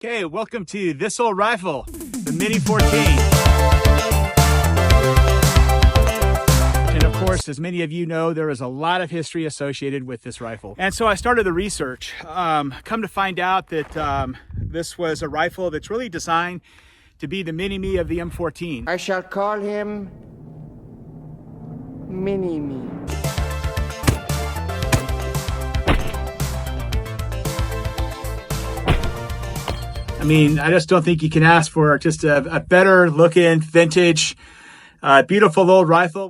Okay, welcome to this old rifle, the Mini 14. And of course, as many of you know, there is a lot of history associated with this rifle. And so I started the research. Come to find out that this was a rifle that's really designed to be the mini-me of the M14. I shall call him Mini-Me. I mean, I just don't think you can ask for just a better looking, vintage, beautiful old rifle.